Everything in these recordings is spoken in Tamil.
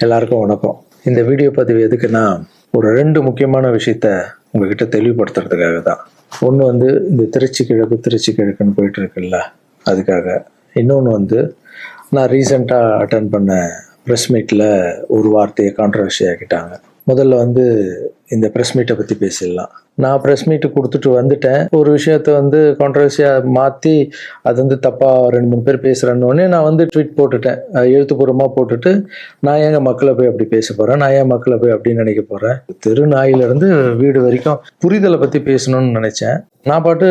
எல்லாருக்கும் வணக்கம். இந்த வீடியோ பதிவு எதுக்குன்னா, ஒரு 2 முக்கியமான விஷயத்த உங்ககிட்ட தெளிவுபடுத்துறதுக்காக தான். ஒன்று இந்த திருச்சி கிழக்குன்னு போயிட்டு இருக்குல்ல, அதுக்காக. இன்னொன்று நான் ரீசெண்டாக அட்டன் பண்ண ப்ரெஸ் மீட்டில் ஒரு வார்த்தையை கான்ட்ரவர்சி ஆக்கிட்டாங்க. முதல்ல இந்த ப்ரெஸ் மீட்டை பற்றி பேசிடலாம். நான் ப்ரெஸ் மீட்டு கொடுத்துட்டு வந்துட்டேன். ஒரு விஷயத்த கான்ட்ரவர்சியாக மாற்றி அது தப்பாக 2-3 பேர் பேசுகிறேன்னொடனே நான் ட்வீட் போட்டுட்டேன். எழுத்துப்பூர்வமாக போட்டுட்டு, நான் ஏங்க மக்களை போய் அப்படி பேச போகிறேன், நான் ஏன் மக்களை போய் அப்படின்னு நினைக்க போகிறேன். தெரு நாயிலிருந்து வீடு வரைக்கும் புரிதலை பற்றி பேசணும்னு நினச்சேன். நான் பாட்டு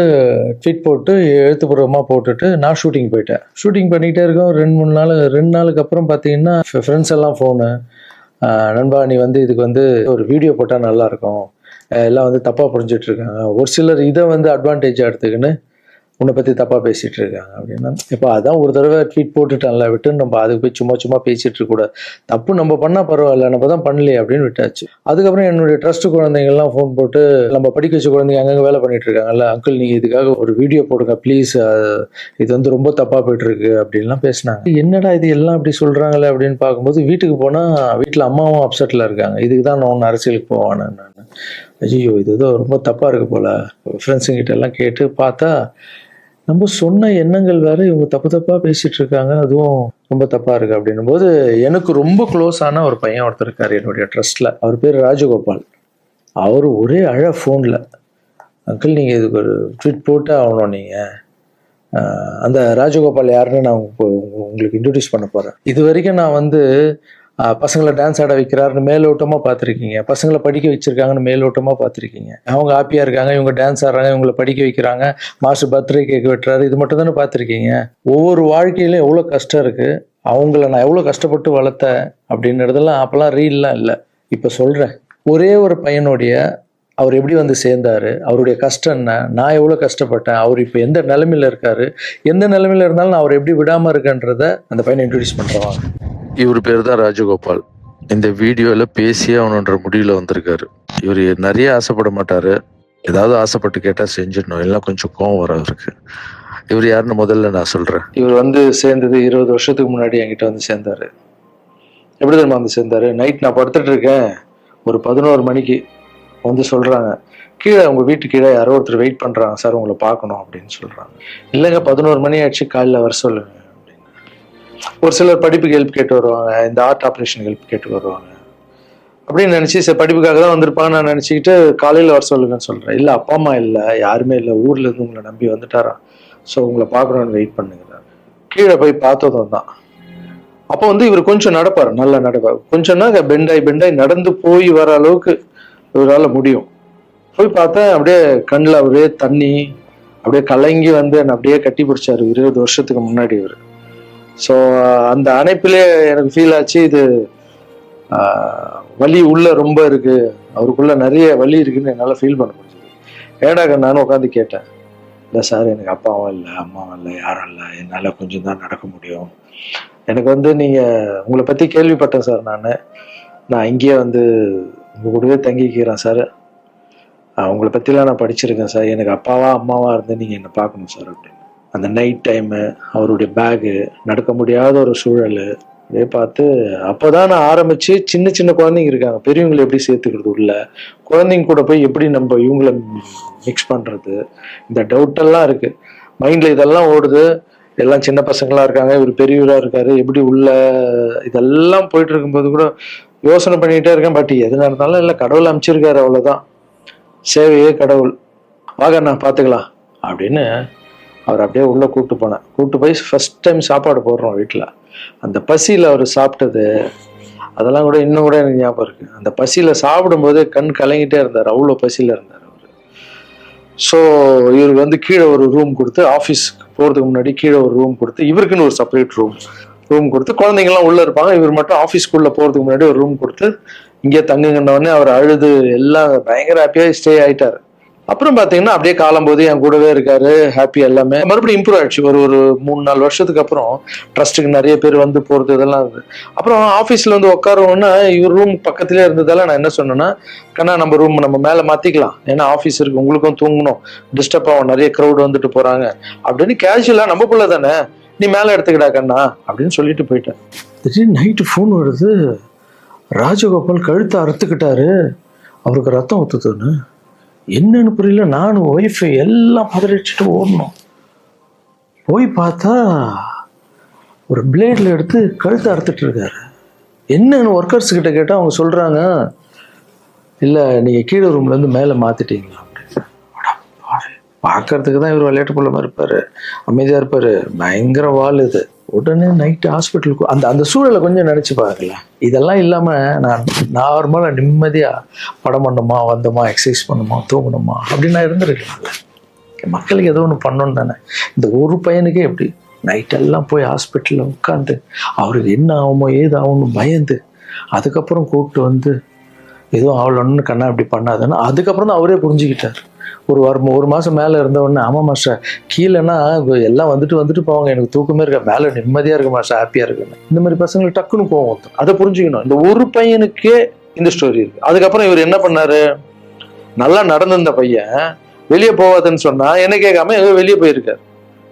ட்வீட் போட்டு எழுத்துப்பூர்வமாக போட்டுட்டு நான் ஷூட்டிங் போயிட்டேன். ஷூட்டிங் பண்ணிகிட்டே இருக்கோம். 2 நாளுக்கு அப்புறம் பார்த்தீங்கன்னா ஃப்ரெண்ட்ஸ் எல்லாம் ஃபோனு, நண்பா நீ இதுக்கு ஒரு வீடியோ போட்டால் நல்லாயிருக்கும், எல்லாம் தப்பாக புரிஞ்சிட்டு இருக்காங்க, ஒரு சிலர் இதை அட்வான்டேஜாக எடுத்துக்கின்னு உன்னை பற்றி தப்பாக பேசிகிட்டு இருக்காங்க அப்படின்னா, இப்போ அதான் ஒரு தடவை ட்வீட் போட்டுட்டான்ல, விட்டு நம்ம அதுக்கு போய் சும்மா பேசிகிட்டு இருக்கக்கூடாது. தப்பு நம்ம பண்ணால் பரவாயில்ல, நம்ம தான் பண்ணலையே அப்படின்னு விட்டாச்சு. அதுக்கப்புறம் என்னுடைய ட்ரஸ்ட் குழந்தைங்கள்லாம் ஃபோன் போட்டு, நம்ம படிக்க வச்ச குழந்தைங்க அங்கங்கே வேலை பண்ணிட்டு இருக்காங்கல்ல, அங்கிள் நீங்கள் இதுக்காக ஒரு வீடியோ போடுங்க ப்ளீஸ், இது ரொம்ப தப்பாக போயிட்டுருக்கு அப்படின்லாம் பேசினாங்க. என்னடா இது எல்லாம் அப்படி சொல்கிறாங்களே அப்படின்னு பார்க்கும்போது, வீட்டுக்கு போனால் வீட்டில் அம்மாவும் அப்செட்டில் இருக்காங்க. இதுக்கு தான் நான் ஒன்று அரசியலுக்கு போவானே. நான் ஐயோ இது ஏதோ ரொம்ப தப்பாக இருக்குது போல், ஃப்ரெண்ட்ஸுங்கிட்ட எல்லாம் கேட்டு பார்த்தா நம்ம சொன்ன எண்ணங்கள் வேற, இவங்க தப்பாக பேசிட்டு இருக்காங்க, அதுவும் ரொம்ப தப்பா இருக்கு அப்படின்னும் போது, எனக்கு ரொம்ப க்ளோஸான ஒரு பையன் ஒருத்தர் இருக்காரு என்னுடைய ட்ரஸ்ட்ல. அவர் பேர் ராஜகோபால். அவர் ஒரே ஃபோன்ல, அங்கிள் நீங்க இதுக்கு ஒரு ட்வீட் போட்டு ஆகணும், நீங்க அந்த ராஜகோபால் யாருன்னு நான் உங்களுக்கு இன்ட்ரடியூஸ் பண்ண போறேன். இது வரைக்கும் நான் பசங்களை டான்ஸ் ஆட வைக்கிறாருன்னு மேலோட்டமாக பார்த்துருக்கீங்க, பசங்களை படிக்க வச்சிருக்காங்கன்னு மேலோட்டமாக பார்த்துருக்கீங்க. அவங்க ஹாப்பியாக இருக்காங்க, இவங்க டான்ஸ் ஆடுறாங்க, இவங்களை படிக்க வைக்கிறாங்க, மாஸ்டர் பர்த்டே கேக் வெட்டுறாரு, இது மட்டும் தானே பார்த்துருக்கீங்க. ஒவ்வொரு வாழ்க்கையிலும் எவ்வளோ கஷ்டம் இருக்குது, அவங்கள நான் எவ்வளோ கஷ்டப்பட்டு வளர்த்தேன் அப்படின்றதெல்லாம் அப்போல்லாம் ரீல்லாம் இல்லை. இப்போ சொல்கிறேன், ஒரே ஒரு பையனுடைய அவர் எப்படி சேர்ந்தாரு, அவருடைய கஷ்டம் என்ன, நான் எவ்வளோ கஷ்டப்பட்டேன், அவர் இப்போ எந்த நிலைமையில் இருக்காரு, எந்த நிலைமையில் இருந்தாலும் நான் அவர் எப்படி விடாமல் இருக்கேன்றதை அந்த பையனை இன்ட்ரடியூஸ் பண்ணுறவாங்க. இவர் பேர் தான் ராஜகோபால். இந்த வீடியோவில் பேசியே அவனுன்ற முடிவில் வந்திருக்காரு. இவர் நிறைய ஆசைப்பட மாட்டாரு, ஏதாவது ஆசைப்பட்டு கேட்டால் செஞ்சிடணும், எல்லாம் கொஞ்சம் கோவம் வர அவருக்கு. இவர் யாருன்னு முதல்ல நான் சொல்றேன். இவர் சேர்ந்தது 20 வருஷத்துக்கு முன்னாடி என்கிட்ட சேர்ந்தாரு. எப்படி தெரியுமா சேர்ந்தாரு? நைட் நான் படுத்துட்டு இருக்கேன், ஒரு 11 மணிக்கு சொல்றாங்க, கீழே உங்க வீட்டு கீழே யாரோ ஒருத்தர் வெயிட் பண்றாங்க சார், உங்களை பார்க்கணும் அப்படின்னு சொல்றாங்க. இல்லைங்க 11 மணி ஆயிடுச்சு, காலையில் வர சொல்லுங்க. ஒரு சிலர் படிப்புக்கு ஹெல்ப் கேட்டு வருவாங்க, இந்த ஆர்ட் ஆப்ரேஷன் ஹெல்ப் கேட்டு வருவாங்க அப்படின்னு நினைச்சு, சரி படிப்புக்காக தான் வந்திருப்பாங்க நான் நினைச்சுக்கிட்டு காலையில வர சொல்லுங்கன்னு சொல்றேன். இல்ல அப்பா அம்மா இல்லை, யாருமே இல்லை, ஊர்ல இருந்து உங்களை நம்பி வந்துட்டாரா, ஸோ உங்களை பார்க்கணும்னு வெயிட் பண்ணுங்க. கீழே போய் பார்த்ததும் தான். அப்போ இவர் கொஞ்சம் நடப்பார், நல்லா நடப்பார். கொஞ்சம்னா பெண்டாய் நடந்து போய் வர அளவுக்கு இவரால் முடியும். போய் பார்த்தேன், அப்படியே கண்ணில் அப்படியே தண்ணி, அப்படியே கலங்கி என்னை அப்படியே கட்டி பிடிச்சாரு. 20 வருஷத்துக்கு முன்னாடி இவர். ஸோ அந்த அணைப்பிலே எனக்கு ஃபீல் ஆச்சு, இது வலி உள்ள ரொம்ப இருக்கு, அவருக்குள்ள நிறைய வலி இருக்குன்னு என்னால் ஃபீல் பண்ண முடிஞ்சது. ஏடாக நானும் உட்காந்து கேட்டேன், இல்லை சார் எனக்கு அப்பாவும் இல்லை அம்மாவும் இல்லை யாரும் இல்லை, என்னால் கொஞ்சம் தான் நடக்க முடியும். எனக்கு நீங்கள் உங்களை பற்றி கேள்விப்பட்டேன் சார், நான் இங்கேயே உங்கள் கூடவே தங்கிக்கிறேன் சார், உங்களை பற்றிலாம் நான் படிச்சிருக்கேன் சார், எனக்கு அப்பாவா அம்மாவா இருந்து நீங்கள் என்னை பார்க்கணும் சார் அப்படின்னு. அந்த நைட் டைமு, அவருடைய பேகு, நடக்க முடியாத ஒரு சூழல் அப்படியே பார்த்து, அப்போதான் நான் ஆரம்பிச்சு, சின்ன குழந்தைங்க இருக்காங்க, பெரியவங்களை எப்படி சேர்த்துக்கிறது உள்ள, குழந்தைங்க கூட போய் எப்படி நம்ம இவங்களை மிக்ஸ் பண்றது, இந்த டவுட்டெல்லாம் இருக்கு மைண்ட்ல, இதெல்லாம் ஓடுது. எல்லாம் சின்ன பசங்களா இருக்காங்க, இவர் பெரியவரா இருக்காரு, எப்படி உள்ள, இதெல்லாம் போயிட்டு இருக்கும்போது கூட யோசனை பண்ணிக்கிட்டே இருக்கேன். பட் எது நடந்தாலும் இல்லை, கடவுள் அமைச்சிருக்காரு, அவ்வளவுதான், சேவையே கடவுள், வாங்க நான் பார்த்துக்கலாம் அப்படின்னு அவர் அப்படியே உள்ள கூப்பிட்டு போய் ஃபர்ஸ்ட் டைம் சாப்பாடு போடுறோம் வீட்டில். அந்த பசியில் அவர் சாப்பிட்டது அதெல்லாம் கூட இன்னும் கூட எனக்கு ஞாபகம் இருக்கு. அந்த பசியில் சாப்பிடும்போது கண் கலங்கிட்டே இருந்தார், அவ்வளோ பசியில் இருந்தார் அவர். ஸோ இவருக்கு கீழே ஒரு ரூம் கொடுத்து, ஆஃபீஸ்க்கு போகிறதுக்கு முன்னாடி கீழே ஒரு ரூம் கொடுத்து, இவருக்குன்னு ஒரு செப்பரேட் ரூம் கொடுத்து, குழந்தைங்கள்லாம் உள்ளே இருப்பாங்க, இவர் மட்டும் ஆஃபீஸ்க்குள்ளே போகிறதுக்கு முன்னாடி ஒரு ரூம் கொடுத்து இங்கே தங்குங்கன்னொடனே அவர் அழுது எல்லாம் பயங்கர ஹாப்பியாக ஸ்டே ஆகிட்டார். அப்புறம் பாத்தீங்கன்னா அப்படியே காலம் போது என் கூடவே இருக்காரு, ஹாப்பி. எல்லாமே மறுபடியும் இம்ப்ரூவ் ஆயிடுச்சு. ஒரு 3-4 வருஷத்துக்கு அப்புறம் ட்ரஸ்ட்டுக்கு நிறைய பேர் போறது இதெல்லாம் இருந்தது. அப்புறம் ஆஃபீஸ்ல உட்காருவோம்னா இவர் ரூம் பக்கத்திலே இருந்ததால நான் என்ன சொன்னேன்னா, கண்ணா நம்ம ரூம் நம்ம மேலே மாத்திக்கலாம், ஏன்னா ஆஃபீஸ் இருக்கு, உங்களுக்கும் தூங்கணும், டிஸ்டர்ப் ஆகும், நிறைய க்ரௌட் வந்துட்டு போறாங்க அப்படின்னு கேஷுவலா, நம்ம பிள்ளை தானே, நீ மேலே எடுத்துக்கிடா கண்ணா அப்படின்னு சொல்லிட்டு போயிட்டேன். திடீர்னு நைட்டு ஃபோன் வருது, ராஜகோபால் கழுத்தை அறுத்துக்கிட்டாரு, அவருக்கு ரத்தம் ஊத்துதுன்னு. என்னன்னு புரியல. நானும் ஒய்ஃபு எல்லாம் பதறிச்சுட்டு ஓடணும். போய் பார்த்தா ஒரு பிளேட்ல எடுத்து கழுத்தை அறுத்துட்டு இருக்காரு. என்னன்னு ஒர்க்கர்ஸ் கிட்ட கேட்டால் அவங்க சொல்றாங்க, இல்லை நீங்கள் கீழே ரூம்ல இருந்து மேலே மாத்திட்டீங்களா அப்படின்னு. பார்க்கறதுக்கு தான் இவர் விளையாட்டு போல மாதிரி இருப்பாரு, அமைதியா இருப்பாரு, பயங்கர வால் இது. உடனே நைட்டு ஹாஸ்பிட்டலுக்கு அந்த சூழலை கொஞ்சம் நினைச்சு பார்க்கல. இதெல்லாம் இல்லாம நான் நார்மலா நிம்மதியா படம் பண்ணோமா, வந்தோமா, எக்ஸசைஸ் பண்ணுமா, தூங்கணுமா அப்படின்னு நான் இருந்திருக்கலாம்ல. மக்களுக்கு ஏதோ ஒன்று பண்ணணும் தானே. இந்த ஒரு பையனுக்கே எப்படி நைட்டெல்லாம் போய் ஹாஸ்பிட்டலில் உட்காந்து அவருக்கு என்ன ஆகுமோ ஏது ஆகும்னு பயந்து, அதுக்கப்புறம் கூப்பிட்டு வந்து எதுவும் ஆகலன்னு கண்ணா இப்படி பண்ணாதுன்னா அதுக்கப்புறம் தான் அவரே புரிஞ்சுக்கிட்டார். ஒரு மாதம் மேலே இருந்த உடனே, ஆமாம் மாஸ்டர், கீழேன்னா எல்லாம் வந்துட்டு போவாங்க, எனக்கு தூக்கமே இருக்க, மேலே நிம்மதியாக இருக்கு மாஸ்டர், ஹாப்பியாக இருக்குன்னு. இந்த மாதிரி பசங்களுக்கு டக்குன்னு போவோம். அதை புரிஞ்சுக்கணும். இந்த ஒரு பையனுக்கே இந்த ஸ்டோரி இருக்கு. அதுக்கப்புறம் இவர் என்ன பண்ணாரு, நல்லா நடந்திருந்த பையன் வெளியே போவாதுன்னு சொன்னா என்ன கேட்காம ஏதோ வெளியே போயிருக்காரு.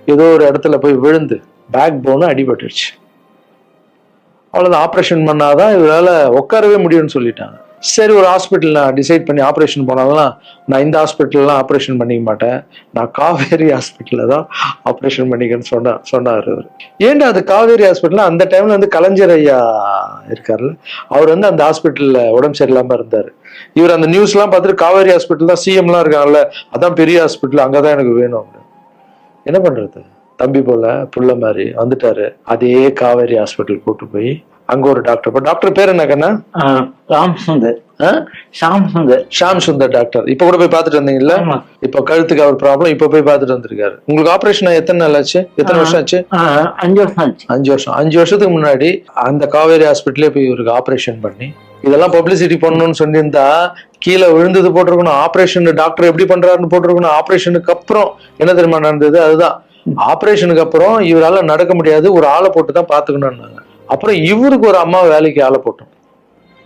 ஏதோ ஒரு இடத்துல போய் விழுந்து பேக் போனு அடிபட்டுருச்சு. அவ்வளோதான், ஆப்ரேஷன் பண்ணாதான் இவரால் உட்காரவே முடியும்னு சொல்லிட்டாங்க. சரி, ஒரு ஹாஸ்பிட்டல் நான் டிசைட் பண்ணி ஆப்ரேஷன் போனாலும் நான் இந்த ஹாஸ்பிட்டல்லாம் ஆப்ரேஷன் பண்ணிக்க மாட்டேன், நான் காவேரி ஹாஸ்பிட்டலில் தான் ஆப்ரேஷன் பண்ணிக்கன்னு சொன்னார் அவர். ஏன்டா அது காவேரி ஹாஸ்பிட்டல், அந்த டைம்ல வந்து கலைஞர் ஐயா இருக்காருல்ல, அவர் வந்து அந்த ஹாஸ்பிட்டலில் உடம்பு சரியில்லாமல் இருந்தார். இவர் அந்த நியூஸ்லாம் பார்த்துட்டு காவேரி ஹாஸ்பிட்டல் தான் சிஎம்லாம் இருக்காங்கல்ல, அதான் பெரிய ஹாஸ்பிட்டல், அங்கே தான் எனக்கு வேணும் அப்படின்னு. என்ன பண்றது, தம்பி போல புள்ள மாதிரி வந்துட்டாரு. அதே காவேரி ஹாஸ்பிட்டல் கூட்டு போய் அங்க ஒரு டாக்டர் பேர் என்ன கண்ணா? ஷாம் சுந்தர் டாக்டர். இப்ப கூட போய் பாத்துட்டு வந்தீங்கல்ல? இப்ப கழுத்துக்கு அவர் ப்ராப்ளம், இப்ப போய் பாத்துட்டு வந்திருக்காரு. உங்களுக்கு ஆபரேஷன் எத்தனை நாள் ஆச்சு, எத்தனை வருஷம் ஆச்சு? 5 வருஷம் ஆச்சு. 5 வருஷம். 5 வருஷத்துக்கு முன்னாடி அந்த காவேரி ஹாஸ்பிட்டலே போய் இவருக்கு ஆபரேஷன் பண்ணி, இதெல்லாம் பப்ளிசிட்டி பண்ணணும்னு சொல்லியிருந்தா கீழே விழுந்தது போட்டிருக்கணும், ஆபரேஷன் டாக்டர் எப்படி பண்றாருன்னு போட்டிருக்கணும். ஆபரேஷனுக்கு அப்புறம் என்ன தெரியுமா நடந்தது, அதுதான் ஆபரேஷனுக்கு அப்புறம் இவரால நடக்க முடியாது, ஒரு ஆளை போட்டு தான் பாத்துக்கணும்னாங்க. அப்புறம் இவருக்கு ஒரு அம்மா வேலைக்கு ஆளை போட்டோம்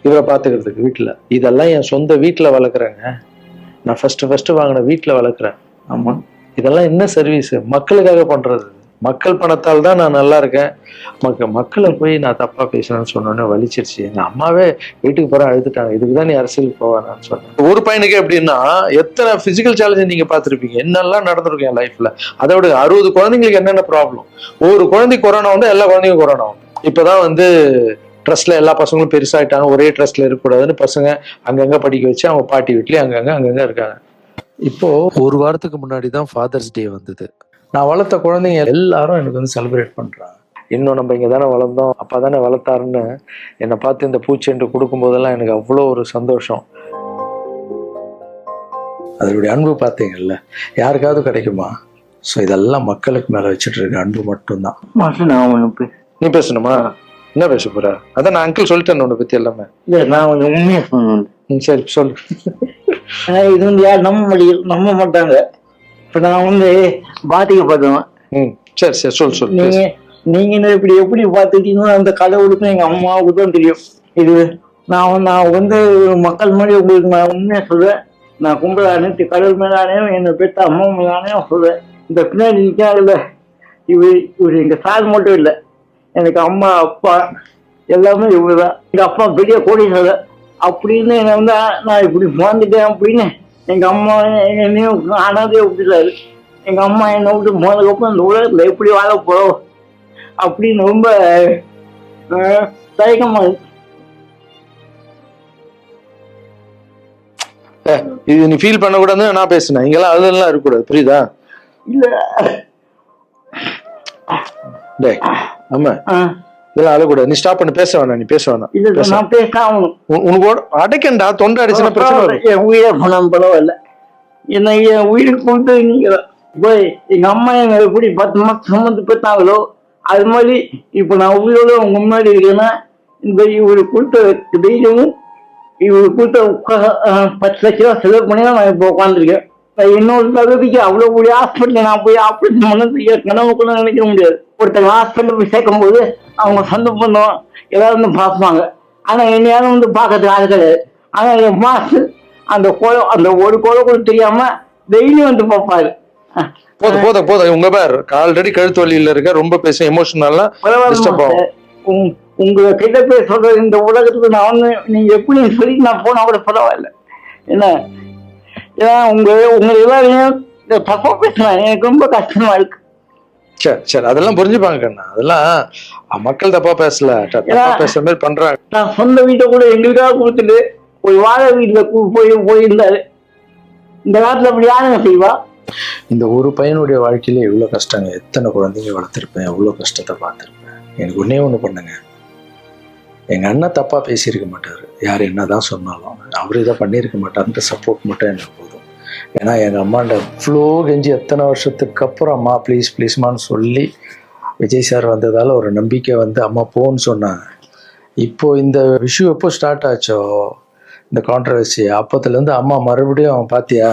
இவரை பாத்துக்கிறதுக்கு வீட்டுல. இதெல்லாம் என் சொந்த வீட்டுல வளர்க்குறேங்க, நான் ஃபர்ஸ்ட் வாங்கின வீட்டுல வளர்க்குறேன். ஆமா, இதெல்லாம் என்ன சர்வீஸ், மக்களுக்காக பண்றது. மக்கள் பணத்தால் தான் நான் நல்லா இருக்கேன். மக்களை போய் நான் தப்பா பேசுறேன்னு சொன்னோன்னே வலிச்சிருச்சு. எங்க அம்மாவே வீட்டுக்கு போற அழுதுட்டாங்க, இதுக்குதான் நீ அரசியலுக்கு போவானான்னு சொன்னேன். ஒரு பையனுக்கு எப்படின்னா, எத்தனை பிசிக்கல் சேலஞ்சு நீங்க பாத்துருப்பீங்க, என்னெல்லாம் நடந்திருக்கும் என் லைஃப்ல. அதை விட 60 குழந்தைங்களுக்கு என்னென்ன ப்ராப்ளம். ஒரு குழந்தை கொரோனா வந்து எல்லா குழந்தைக்கும் கொரோனா வந்து. இப்பதான் வந்து ட்ரஸ்ட்ல எல்லா பசங்களும் பெருசாயிட்டாங்க, ஒரே ட்ரஸ்ட்ல இருக்கக்கூடாதுன்னு பசங்க அங்கங்க படிக்க வச்சு அவங்க பாட்டி வீட்லயே அங்கங்க இருக்காங்க. இப்போ ஒரு வாரத்துக்கு முன்னாடி தான் ஃபாதர்ஸ் டே வந்தது. நான் வளர்த்த குழந்தைங்க எல்லாரும் எனக்கு வந்து செலிப்ரேட் பண்றாங்க. இன்னும் நம்ம இங்க தானே வளர்ந்தோம், அப்பா தானே வளர்த்தாருன்னு என்னை பார்த்து இந்த பூச்செண்டு கொடுக்கும் போதெல்லாம் எனக்கு அவ்வளோ ஒரு சந்தோஷம். அதனுடைய அன்பு பார்த்தீங்கல்ல, யாருக்காவது கிடைக்குமா? ஸோ இதெல்லாம் மக்களுக்கு மேல வச்சுட்டு இருக்க அன்பு மட்டும்தான். நீ பேசணுமா? என்ன பேச போற? அதான் நான் அங்கிள் சொல்லிட்டேன் உன்னை பத்தி எல்லாமே. நான் உண்மையா சொன்னேன். சரி சொல்லு. இது வந்து யார் நம்ப மாட்டாங்க. இப்ப நான் வந்து பாதிக்கப்பட்டவன். சரி சொல்லு. நீங்க எப்படி பாத்துட்டீங்கன்னா அந்த கடவுளுக்கும் எங்க அம்மாவுக்கு தான் தெரியும். இது நான் வந்து மக்கள் மாதிரி உங்களுக்கு நான் உண்மையா சொல்றேன். நான் கும்பல அனைத்து கடவுள் மேலானே என்னை பெற்ற அம்மா மேலானே சொல்றேன். இந்த பின்னாடி நிக்காதுல இவரு எங்க சார் மட்டும் இல்லை, எனக்கு அம்மா அப்பா எல்லாமே இவருதான். எங்க அப்பா பெரிய கோடீஸ்வரர் அப்படின்னு என்ன வந்து நான் இப்படி மறந்துட்டேன் அப்படின்னு எங்க அம்மா என்னையும் அனாதையை விட்டுட்டாரு. எங்க அம்மா என்னை விட்டு போனதுக்கப்புறம் இந்த உலகத்துல எப்படி வாழ போறோம் அப்படின்னு ரொம்ப தயக்கமா இருக்கு. இது நீ ஃபீல் பண்ண கூடாதுன்னு நான் பேசினேன். இங்கெல்லாம் அதெல்லாம் இருக்கக்கூடாது, புரியுதா? இல்ல டேய் ஆமா, இதெல்லாம் அழக்கூடாது. நீ ஸ்டாப் பண்ணி பேச வேணாம், நீ பேச வேணாம். இல்ல நான் பேசாம உனக்கு அடைக்கண்டா, தொண்டை அடிச்சுன்னா பிரச்சனை. என் உயிரை போனாலும் பரவாயில்ல, என்ன என் உயிருக்கு கொடுத்து நீங்க போய் எங்க அம்மா என்ன எப்படி 10 மாசம் சுமந்து பெற்றாங்களோ அது மாதிரி இப்ப நான் உயிரோட உங்க முன்னாடி இருக்கேன்னா இந்த இவரு கொடுத்த டெய்லியும் இவரு கொடுத்த 10 லட்ச ரூபா செலவு பண்ணி தான் நான் இப்போ உட்காந்துருக்கேன். என்னோட தகுதிக்கு அவ்வளவு கூடிய ஹாஸ்பிட்டல் நான் போய் ஆப்ரேஷன் பண்ணது கனவுக்குள்ள நினைக்க முடியாது. ஒருத்தங்க ஹாஸ்பிட்டல் போய் சேர்க்கும் போது அவங்க சொந்த பண்ணுவோம் எல்லாரும் வந்து பார்ப்பாங்க. ஆனா என்னையாலும் வந்து பார்க்கறதுக்கு ஆள் கிடையாது. ஆனா என் மாஸ்டர் அந்த ஒரு கொலை கூட தெரியாம டெய்லியும் வந்து பார்ப்பாரு. போதும் உங்க பேர் ஆல்ரெடி கழுத்து வலியில இருக்க, ரொம்ப பேச எமோஷனல்லாம் உங்க கிட்ட போய் சொல்றது இந்த உலகத்துக்கு நான் வந்து நீங்க எப்படி சொல்லி நான் போனா கூட பரவாயில்ல. என்ன ஏன்னா உங்க எல்லாரையும் இந்த தப்பா பேசுறேன், எனக்கு ரொம்ப கஷ்டமா இருக்கு. சரி அதெல்லாம் புரிஞ்சுப்பாங்க கண்ணா. அதெல்லாம் மக்கள் தப்பா பேசல, தப்பா பேசுற மாதிரி பண்றாங்க. நான் சொந்த வீட்டை கூட எங்களுக்காக கொடுத்துட்டு ஒரு வாழை வீட்டுல போயிருந்தாரு. இந்த காலத்துல அப்படி யாருங்க செய்வா? இந்த ஒரு பையனுடைய வாழ்க்கையில எவ்வளவு கஷ்டங்க. எத்தனை குழந்தைங்க வளர்த்துருப்பேன், எவ்வளவு கஷ்டத்தை பார்த்துருப்பேன். எனக்கு ஒன்னே ஒண்ணு பண்ணுங்க, எங்க அண்ணன் தப்பா பேசியிருக்க மாட்டாரு, யார் என்னதான் சொன்னாலும் அவரு இதை பண்ணியிருக்க மாட்டாருன்ற சப்போர்ட் மட்டும் எனக்கு போதும். ஏன்னா எங்க அம்மாண்ட இவ்வளோ கெஞ்சி எத்தனை வருஷத்துக்கு அப்புறம் அம்மா ப்ளீஸ் ப்ளீஸ்மான்னு சொல்லி விஜய் சார் வந்ததால ஒரு நம்பிக்கை வந்து அம்மா போன்னு சொன்னாங்க. இப்போ இந்த விஷயம் எப்போ ஸ்டார்ட் ஆச்சோ இந்த கான்ட்ரவர்சி, அப்போத்துலேருந்து அம்மா மறுபடியும் பார்த்தியா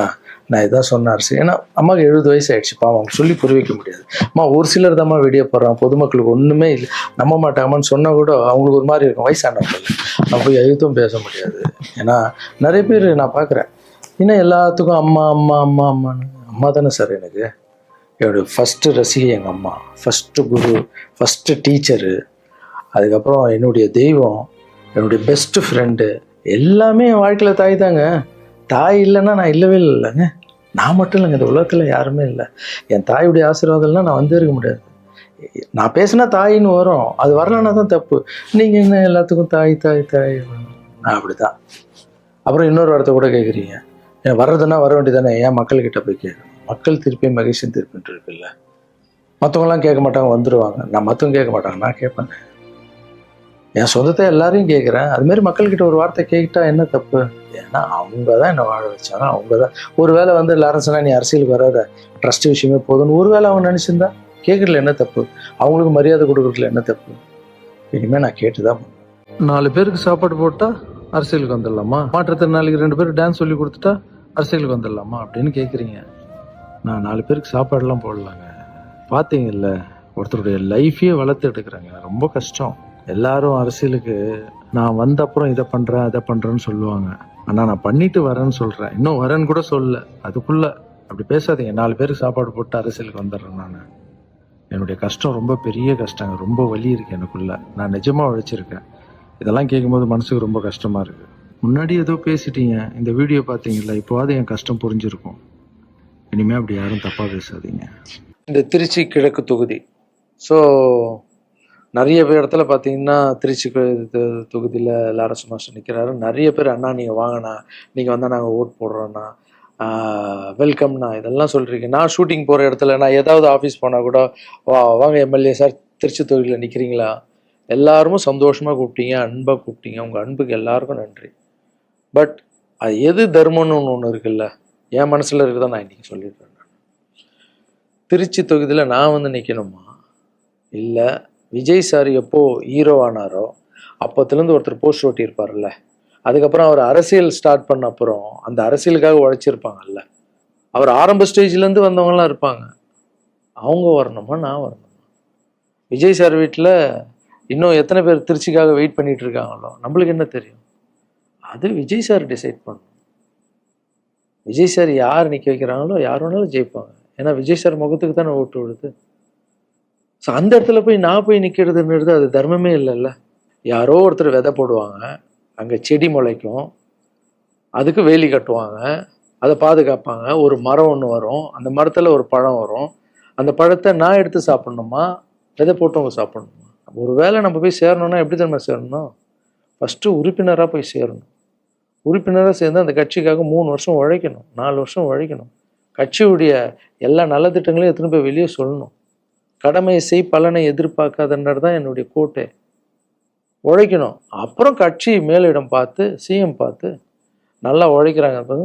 நான் இதான் சொன்னார். ஏன்னா அம்மாவுக்கு 70 வயசு ஆயிடுச்சுப்பா, அவங்க சொல்லி புரிய வைக்க முடியாது. அம்மா ஒரு சிலர் தான் வீடியோ போடுறான், பொதுமக்களுக்கு ஒன்றுமே இல்லை நம்ப மாட்டாங்கன்னு சொன்னால் கூட அவங்களுக்கு ஒரு மாதிரி இருக்கும். வயசானவங்க அவங்க போய் எழுத்தும் பேச முடியாது. ஏன்னா நிறைய பேர் நான் பார்க்குறேன், இன்னும் எல்லாத்துக்கும் அம்மா அம்மா அம்மா அம்மான்னு. அம்மா தானே சார் எனக்கு என்னுடைய ஃபஸ்ட்டு ரசிகை, எங்கள் அம்மா ஃபஸ்ட்டு குரு, ஃபஸ்ட்டு டீச்சரு, அதுக்கப்புறம் என்னுடைய தெய்வம், என்னுடைய பெஸ்ட்டு ஃப்ரெண்டு, எல்லாமே என் வாழ்க்கையில் தாய் தாங்க. தாய் இல்லைன்னா நான் இல்லவே இல்லைங்க. நான் மட்டும் இல்லைங்க, இந்த உலகத்தில் யாருமே இல்லை. என் தாயுடைய ஆசீர்வாதம்லாம் நான் வந்து இருக்க முடியாது. நான் பேசினா தாயின்னு வரும், அது வரலன்னா தான் தப்பு. நீங்கள் என்ன எல்லாத்துக்கும் தாய் தாய் தாய், நான் அப்படி தான். அப்புறம் இன்னொரு வார்த்தை கூட கேட்குறீங்க, ஏன் வர்றதுன்னா வர வேண்டியதானே, ஏன் மக்கள்கிட்ட போய் கேட்கணும்? மக்கள் திருப்பி மகேஷன் திருப்பின்ட்டு இருக்குல்ல. மற்றவங்களாம் கேட்க மாட்டாங்க, வந்துடுவாங்க. நான் மற்றவங்க கேட்க மாட்டாங்க, நான் கேட்பேன். என் சொந்தத்தை எல்லாரையும் கேட்குறேன். அதுமாரி மக்கள்கிட்ட ஒரு வார்த்தை கேட்டா என்ன தப்பு? ஏன்னா அவங்க தான் என்னை வாழ வச்சாங்க. அவங்க தான் ஒரு வேளை வந்து லாரன்ஸ்னா நீ அரசியலுக்கு வராத, ட்ரஸ்ட் விஷயமே போதும்னு ஒரு வேளை அவங்க நினச்சிருந்தா கேட்குறதுல என்ன தப்பு? அவங்களுக்கு மரியாதை கொடுக்குறதுல என்ன தப்பு? இனிமேல் நான் கேட்டு தான் பண்ணுவேன். 4 பேருக்கு சாப்பாடு போட்டால் அரசியலுக்கு வந்துடலாமா? மாற்றுத்திறனாளிக்கு 2 பேருக்கு டான்ஸ் சொல்லி கொடுத்துட்டா அரசியலுக்கு வந்துடலாமா அப்படின்னு கேட்குறீங்க. நான் 4 பேருக்கு சாப்பாடுலாம் போடலாங்க. பார்த்தீங்கல்ல, ஒருத்தருடைய லைஃபையே வளர்த்து எடுக்கிறாங்க. ரொம்ப கஷ்டம். எல்லாரும் அரசியலுக்கு நான் வந்த அப்புறம் இதை பண்ணுறேன் அதை பண்ணுறேன்னு சொல்லுவாங்க. ஆனால் நான் பண்ணிட்டு வரேன்னு சொல்கிறேன். இன்னும் வரேன்னு கூட சொல்லல. அதுக்குள்ள அப்படி பேசாதீங்க. 4 பேருக்கு சாப்பாடு போட்டு அரசியலுக்கு வந்துடுறேன். நான் என்னுடைய கஷ்டம் ரொம்ப பெரிய கஷ்டங்க. ரொம்ப வலி இருக்கு எனக்குள்ள. நான் நிஜமாக உழைச்சிருக்கேன். இதெல்லாம் கேட்கும்போது மனசுக்கு ரொம்ப கஷ்டமாக இருக்குது. முன்னாடி ஏதோ பேசிட்டீங்க, இந்த வீடியோ பார்த்தீங்களா, இப்போவாது என் கஷ்டம் புரிஞ்சிருக்கும். இனிமேல் அப்படி யாரும் தப்பாக பேசாதீங்க. இந்த திருச்சி கிழக்கு தொகுதி, ஸோ நிறைய பேர் இடத்துல பார்த்தீங்கன்னா திருச்சி தொகுதியில் லாரன்ஸ் மாஸ்டர் நிற்கிறாரு. நிறைய பேர் அண்ணா நீங்கள் வாங்கண்ணா, நீங்கள் வந்தால் நாங்கள் ஓட் போடுறோண்ணா, வெல்கம்ண்ணா, இதெல்லாம் சொல்கிறீங்க. நான் ஷூட்டிங் போகிற இடத்துல நான் ஏதாவது ஆஃபீஸ் போனால் கூட வாங்க எம்எல்ஏ சார் திருச்சி தொகுதியில் நிற்கிறீங்களா, எல்லாரும் சந்தோஷமாக கூப்பிட்டீங்க, அன்பாக கூப்பிட்டீங்க. உங்கள் அன்புக்கு எல்லாருக்கும் நன்றி. பட் அது எது தர்மம்னு ஒன்று இருக்குல்ல, என் மனசில் இருக்குதான் நான் இன்றைக்கி சொல்லிடுறேன். திருச்சி தொகுதியில் நான் வந்து நிற்கணுமா? இல்லை விஜய் சார் எப்போ ஹீரோ ஆனாரோ அப்போத்துலேருந்து ஒருத்தர் போஸ்ட் ஓட்டியிருப்பார்ல, அதுக்கப்புறம் அவர் அரசியல் ஸ்டார்ட் பண்ண அப்புறம் அந்த அரசியலுக்காக உழைச்சிருப்பாங்கல்ல, அவர் ஆரம்ப ஸ்டேஜ்லேருந்து வந்தவங்களாம் இருப்பாங்க, அவங்க வரணுமா நான் வரணுமா? விஜய் சார் வீட்டில் இன்னும் எத்தனை பேர் திருச்சிக்காக வெயிட் பண்ணிட்டு இருக்காங்களோ நம்மளுக்கு என்ன தெரியும்? அது விஜய் சார் டிசைட் பண்ணணும். விஜய் சார் யார் நிற்க வைக்கிறாங்களோ யார் வேணாலும் ஜெயிப்பாங்க. ஏன்னா விஜய் சார் முகத்துக்கு தானே ஓட்டு விடுது. ஸோ அந்த இடத்துல போய் நான் போய் நிற்கிறதுன்றது அது தர்மமே இல்லைல்ல. யாரோ ஒருத்தர் விதை போடுவாங்க, அங்கே செடி முளைக்கும், அதுக்கு வேலி கட்டுவாங்க, அதை பாதுகாப்பாங்க. ஒரு மரம் ஒன்று வரும், அந்த மரத்தில் ஒரு பழம் வரும். அந்த பழத்தை நான் எடுத்து சாப்பிட்ணுமா, விதை போட்டவங்க சாப்பிட்ணுமா? ஒரு வேளை நம்ம போய் சேரணும்னா எப்படி நம்ம சேரணும்? ஃபஸ்ட்டு உறுப்பினராக போய் சேரணும். உறுப்பினராக சேர்ந்து அந்த கட்சிக்காக 3 வருஷம் உழைக்கணும், 4 வருஷம் உழைக்கணும். கட்சியுடைய எல்லா நலத்திட்டங்களையும் எத்தனை போய் வெளியே சொல்லணும். கடமையை செய் பலனை எதிர்பார்க்காதன்றது தான் என்னுடைய கோட்டை. உழைக்கணும். அப்புறம் கட்சி மேலிடம் பார்த்து சிஎம் பார்த்து நல்லா உழைக்கிறாங்க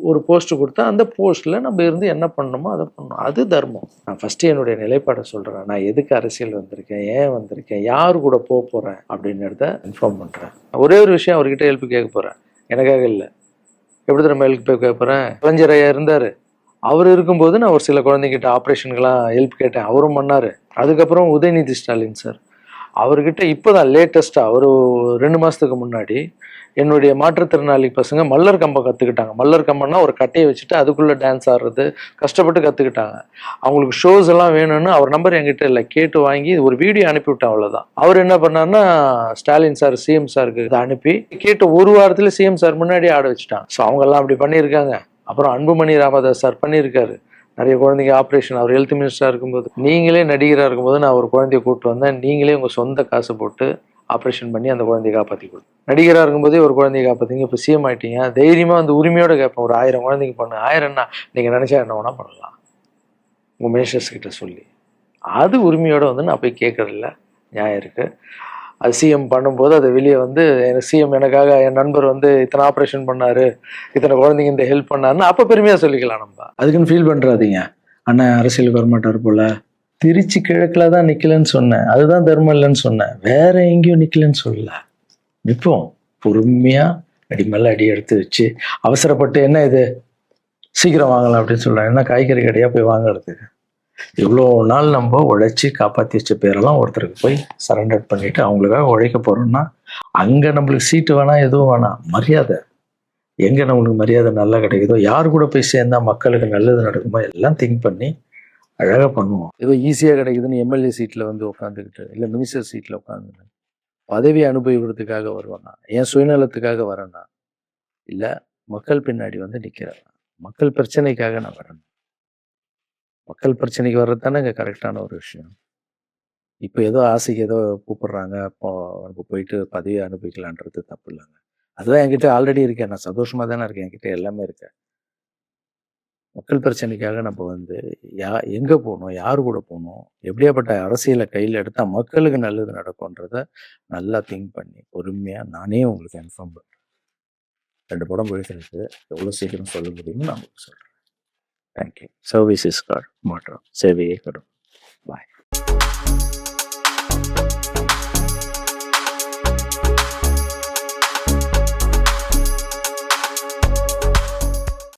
ஒரு போஸ்ட் கொடுத்தா அந்த போஸ்ட்டில் நம்ம இருந்து என்ன பண்ணணுமோ அதை பண்ணணும். அது தர்மம். நான் ஃபஸ்ட்டு என்னுடைய நிலைப்பாடை சொல்கிறேன். நான் எதுக்கு அரசியல் வந்திருக்கேன், ஏன் வந்திருக்கேன், யார் கூட போக போகிறேன் அப்படின்றத இன்ஃபார்ம் பண்ணுறேன். ஒரே ஒரு விஷயம் அவர்கிட்ட ஹெல்ப் கேட்க போகிறேன், எனக்காக இல்லை. எப்படி நம்ம ஹெல்ப் கேட்க போகிறேன்? கலைஞர் ஐயா இருந்தார், அவர் இருக்கும்போது நான் ஒரு சில குழந்தைங்கிட்ட ஆப்ரேஷனுக்கெல்லாம் ஹெல்ப் கேட்டேன், அவரும் பண்ணார். அதுக்கப்புறம் உதயநிதி ஸ்டாலின் சார், அவர்கிட்ட இப்போதான் லேட்டஸ்ட்டாக ஒரு 2 மாதத்துக்கு முன்னாடி என்னுடைய மாற்றுத்திறனாளி பசங்க மல்லர் கம்பம் கற்றுக்கிட்டாங்க. மல்லர் கம்பம்னா ஒரு கட்டையை வச்சுட்டு அதுக்குள்ளே டான்ஸ் ஆடுறது கஷ்டப்பட்டு கற்றுக்கிட்டாங்க. அவங்களுக்கு ஷோஸ் எல்லாம் வேணும்னு அவர் நம்பர் என்கிட்ட இல்லை, கேட்டு வாங்கி ஒரு வீடியோ அனுப்பிவிட்டேன், அவ்வளோதான். அவர் என்ன பண்ணாருன்னா ஸ்டாலின் சார் சிஎம் சாருக்கு இதை அனுப்பி கேட்டு ஒரு வாரத்தில் சிஎம் சார் முன்னாடி ஆட வச்சுட்டாங்க. ஸோ அவங்கெல்லாம் அப்படி பண்ணியிருக்காங்க. அப்புறம் அன்புமணி ராமதாஸ் சார் பண்ணியிருக்காரு. நிறைய குழந்தைங்க ஆப்ரேஷன், அவர் ஹெல்த் மினிஸ்டராக இருக்கும்போது, நீங்களே நடிகராக இருக்கும்போது நான் ஒரு குழந்தைய கூப்பிட்டு வந்தேன், நீங்களே உங்கள் சொந்த காசு போட்டு ஆப்ரேஷன் பண்ணி அந்த குழந்தைய காப்பாற்றி கொடுத்து, நடிகராக இருக்கும்போதே ஒரு குழந்தைய காப்பாற்றிங்க. இப்போ சிஎம் ஆகிட்டீங்க, தைரியமாக வந்து உரிமையோடு கேட்பேன், ஒரு 1000 குழந்தைங்க பண்ணு. 1000 நீங்கள் நினச்சா என்ன வேணால் பண்ணலாம் உங்கள் மினிஸ்டர்ஸ் கிட்ட சொல்லி. அது உரிமையோடு வந்து நான் போய் கேட்கறதில்ல, நியாயம் இருக்குது. அது சிஎம் பண்ணும்போது அதை வெளியே வந்து சிஎம் எனக்காக என் நண்பர் வந்து இத்தனை ஆப்ரேஷன் பண்ணாரு, இத்தனை குழந்தைங்க இந்த ஹெல்ப் பண்ணாருன்னு அப்போ பெருமையாக சொல்லிக்கலாம். நம்ம அதுக்குன்னு ஃபீல் பண்ணுறாதீங்க. அண்ணன் அரசியலுக்கு வரமாட்டார் போல. திருச்சி கிழக்கில் தான் நிற்கலன்னு சொன்னேன், அதுதான் தர்மம் இல்லைன்னு சொன்னேன், வேற எங்கேயும் நிற்கலன்னு சொல்லல. நிற்போம் பொறுமையாக, அடி மேலே அடி எடுத்து வச்சு அவசரப்பட்டு என்ன இது சீக்கிரம் வாங்கலாம் அப்படின்னு சொல்கிறேன். என்ன காய்கறி கடையாக போய் வாங்குறதுக்கு? இவ்வளோ நாள் நம்ம உழைச்சி காப்பாற்றி வச்ச பேரெல்லாம் ஒருத்தருக்கு போய் சரண்டர் பண்ணிட்டு அவங்களுக்காக உழைக்க போகிறோம்னா அங்கே நம்மளுக்கு சீட்டு வேணாம், எதுவும் வேணாம், மரியாதை. எங்கே நம்மளுக்கு மரியாதை நல்லா கிடைக்குதோ, யார் கூட போய் சேர்ந்தா மக்களுக்கு நல்லது நடக்குமோ எல்லாம் திங்க் பண்ணி அழகாக பண்ணுவோம். ஏதோ ஈஸியாக கிடைக்குதுன்னு எம்எல்ஏ சீட்டில் வந்து உட்காந்துக்கிட்டு இல்லை மினிஸ்டர் சீட்டில் உட்காந்துக்கிட்டு பதவி அனுபவிக்கிறதுக்காக வருவானா, என் சுயநலத்துக்காக வரேன்னா, இல்லை மக்கள் பின்னாடி வந்து நிற்கிறேன், மக்கள் பிரச்சனைக்காக நான் வரேன். மக்கள் பிரச்சனைக்கு வர்றது தானே இங்கே கரெக்டான ஒரு விஷயம். இப்போ ஏதோ ஆசைக்கு ஏதோ கூப்பிடுறாங்க, அப்போ நம்ம போயிட்டு பதவி அனுபவிக்கலான்றது தப்பு இல்லைங்க. அதுதான் என்கிட்ட ஆல்ரெடி இருக்கேன், நான் சந்தோஷமாக தானே இருக்கேன், என்கிட்ட எல்லாமே இருக்கேன். மக்கள் பிரச்சனைக்காக நம்ம வந்து எங்கே போகணும், யார் கூட போகணும், எப்படியாப்பட்ட அரசியலை கையில் எடுத்தால் மக்களுக்கு நல்லது நடக்கும்ன்றத நல்லா திங்க் பண்ணி பொறுமையாக நானே உங்களுக்கு இன்ஃபார்ம் பண்ணுறேன். 2 படம் போயிட்டு எவ்வளோ சீக்கிரம் சொல்ல முடியுமோ நான் உங்களுக்கு சொல்கிறேன். தேங்க்யூ. சர்வீஸ் இஸ் காட் மாற்றம், சேவையே கடும். பாய்.